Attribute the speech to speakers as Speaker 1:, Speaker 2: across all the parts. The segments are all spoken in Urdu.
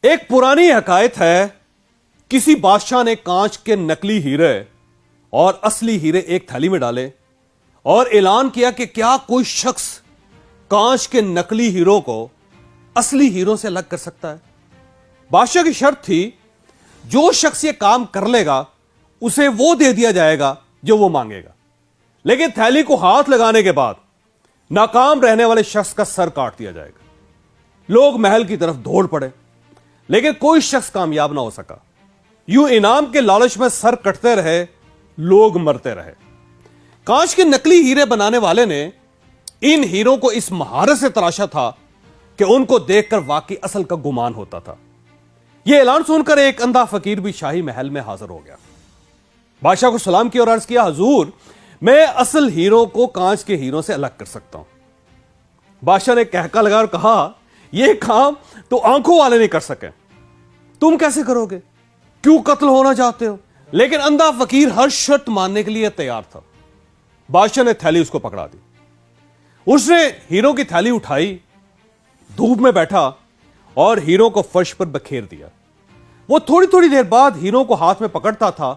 Speaker 1: ایک پرانی حکایت ہے، کسی بادشاہ نے کانچ کے نکلی ہیرے اور اصلی ہیرے ایک تھیلی میں ڈالے اور اعلان کیا کہ کیا کوئی شخص کانچ کے نکلی ہیروں کو اصلی ہیروں سے الگ کر سکتا ہے۔ بادشاہ کی شرط تھی، جو شخص یہ کام کر لے گا اسے وہ دے دیا جائے گا جو وہ مانگے گا، لیکن تھیلی کو ہاتھ لگانے کے بعد ناکام رہنے والے شخص کا سر کاٹ دیا جائے گا۔ لوگ محل کی طرف دوڑ پڑے، لیکن کوئی شخص کامیاب نہ ہو سکا۔ یوں انعام کے لالچ میں سر کٹتے رہے، لوگ مرتے رہے۔ کانچ کے نکلی ہیرے بنانے والے نے ان ہیروں کو اس مہارت سے تراشا تھا کہ ان کو دیکھ کر واقعی اصل کا گمان ہوتا تھا۔ یہ اعلان سن کر ایک اندھا فقیر بھی شاہی محل میں حاضر ہو گیا۔ بادشاہ کو سلام کیا اور عرض کیا، حضور میں اصل ہیروں کو کانچ کے ہیروں سے الگ کر سکتا ہوں۔ بادشاہ نے کہکا لگا اور کہا، یہ کام تو آنکھوں والے نہیں کر سکے، تم کیسے کرو گے؟ کیوں قتل ہونا چاہتے ہو؟ لیکن اندھا فقیر ہر شرط ماننے کے لیے تیار تھا۔ بادشاہ نے تھیلی اس کو پکڑا دی، اس نے ہیروں کی تھیلی اٹھائی، دھوپ میں بیٹھا اور ہیروں کو فرش پر بکھیر دیا۔ وہ تھوڑی تھوڑی دیر بعد ہیروں کو ہاتھ میں پکڑتا تھا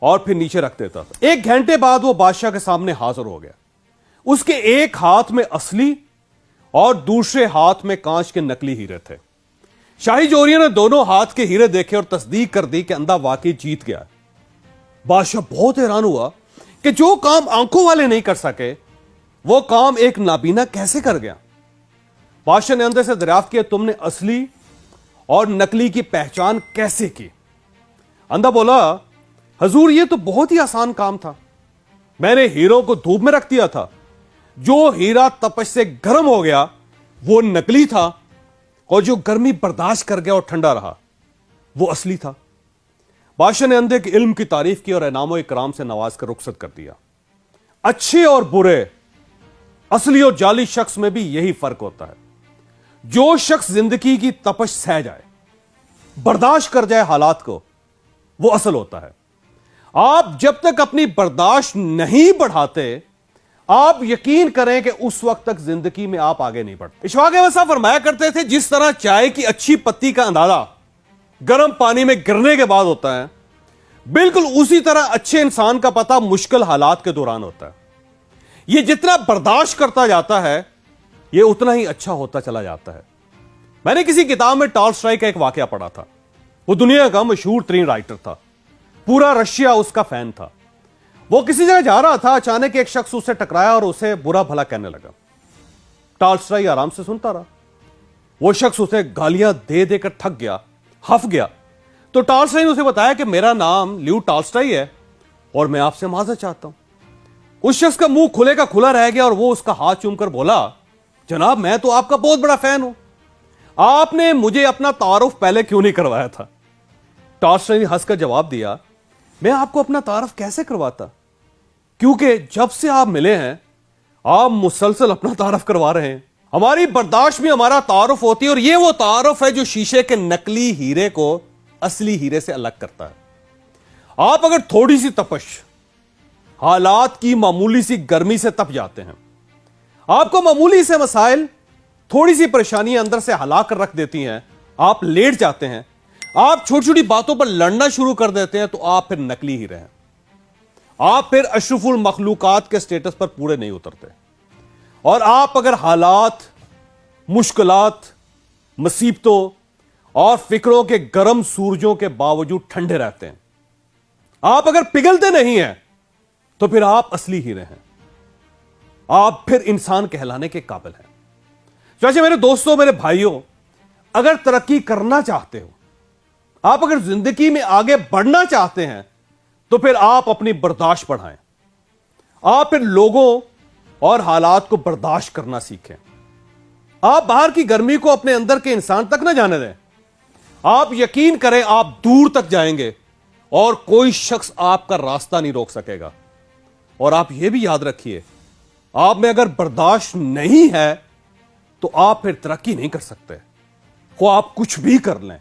Speaker 1: اور پھر نیچے رکھ دیتا تھا۔ ایک گھنٹے بعد وہ بادشاہ کے سامنے حاضر ہو گیا۔ اس کے ایک ہاتھ میں اصلی اور دوسرے ہاتھ میں کانچ کے نکلی ہیرے تھے۔ شاہی جوریوں نے دونوں ہاتھ کے ہیرے دیکھے اور تصدیق کر دی کہ اندھا واقعی جیت گیا۔ بادشاہ بہت حیران ہوا کہ جو کام آنکھوں والے نہیں کر سکے وہ کام ایک نابینا کیسے کر گیا۔ بادشاہ نے اندھے سے دریافت کیا، تم نے اصلی اور نکلی کی پہچان کیسے کی؟ اندھا بولا، حضور یہ تو بہت ہی آسان کام تھا، میں نے ہیروں کو دھوپ میں رکھ دیا تھا، جو ہیرا تپش سے گرم ہو گیا وہ نکلی تھا اور جو گرمی برداشت کر گیا اور ٹھنڈا رہا وہ اصلی تھا۔ بادشاہ نے اندھے کے علم کی تعریف کی اور انعام و اکرام سے نواز کر رخصت کر دیا۔ اچھے اور برے، اصلی اور جعلی شخص میں بھی یہی فرق ہوتا ہے۔ جو شخص زندگی کی تپش سہ جائے، برداشت کر جائے حالات کو، وہ اصل ہوتا ہے۔ آپ جب تک اپنی برداشت نہیں بڑھاتے، آپ یقین کریں کہ اس وقت تک زندگی میں آپ آگے نہیں بڑھتے۔ اشفاق احمد صاحب فرمایا کرتے تھے، جس طرح چائے کی اچھی پتی کا اندازہ گرم پانی میں گرنے کے بعد ہوتا ہے، بالکل اسی طرح اچھے انسان کا پتہ مشکل حالات کے دوران ہوتا ہے۔ یہ جتنا برداشت کرتا جاتا ہے یہ اتنا ہی اچھا ہوتا چلا جاتا ہے۔ میں نے کسی کتاب میں ٹالسٹائی کا ایک واقعہ پڑھا تھا۔ وہ دنیا کا مشہور ترین رائٹر تھا، پورا رشیا اس کا فین تھا۔ وہ کسی جگہ جا رہا تھا، اچانک ایک شخص اسے ٹکرایا اور اسے برا بھلا کہنے لگا۔ ٹالسٹائی آرام سے سنتا رہا۔ وہ شخص اسے گالیاں دے دے کر تھک گیا، ہف گیا۔ تو ٹالسٹائی نے اسے بتایا کہ میرا نام لیو ٹالسٹائی ہے اور میں آپ سے معذرت چاہتا ہوں۔ اس شخص کا منہ کھلے کا کھلا رہ گیا اور وہ اس کا ہاتھ چوم کر بولا، جناب میں تو آپ کا بہت بڑا فین ہوں، آپ نے مجھے اپنا تعارف پہلے کیوں نہیں کروایا تھا؟ ٹالسٹائی نے ہنس کر جواب دیا، میں آپ کو اپنا تعارف کیسے کرواتا، کیونکہ جب سے آپ ملے ہیں آپ مسلسل اپنا تعارف کروا رہے ہیں۔ ہماری برداشت میں ہمارا تعارف ہوتی ہے، اور یہ وہ تعارف ہے جو شیشے کے نکلی ہیرے کو اصلی ہیرے سے الگ کرتا ہے۔ آپ اگر تھوڑی سی تپش، حالات کی معمولی سی گرمی سے تپ جاتے ہیں، آپ کو معمولی سے مسائل، تھوڑی سی پریشانیاں اندر سے ہلا کر رکھ دیتی ہیں، آپ لیٹ جاتے ہیں، آپ چھوٹی چھوٹی باتوں پر لڑنا شروع کر دیتے ہیں، تو آپ پھر نکلی ہیرے ہیں۔ آپ پھر اشرف المخلوقات کے سٹیٹس پر پورے نہیں اترتے۔ اور آپ اگر حالات، مشکلات، مصیبتوں اور فکروں کے گرم سورجوں کے باوجود ٹھنڈے رہتے ہیں، آپ اگر پگھلتے نہیں ہیں، تو پھر آپ اصلی ہیرے ہیں، آپ پھر انسان کہلانے کے قابل ہیں۔ چنانچہ میرے دوستوں، میرے بھائیوں، اگر ترقی کرنا چاہتے ہو، آپ اگر زندگی میں آگے بڑھنا چاہتے ہیں، تو پھر آپ اپنی برداشت بڑھائیں۔ آپ پھر لوگوں اور حالات کو برداشت کرنا سیکھیں۔ آپ باہر کی گرمی کو اپنے اندر کے انسان تک نہ جانے دیں۔ آپ یقین کریں آپ دور تک جائیں گے اور کوئی شخص آپ کا راستہ نہیں روک سکے گا۔ اور آپ یہ بھی یاد رکھیے، آپ میں اگر برداشت نہیں ہے تو آپ پھر ترقی نہیں کر سکتے، خواہ آپ کچھ بھی کر لیں۔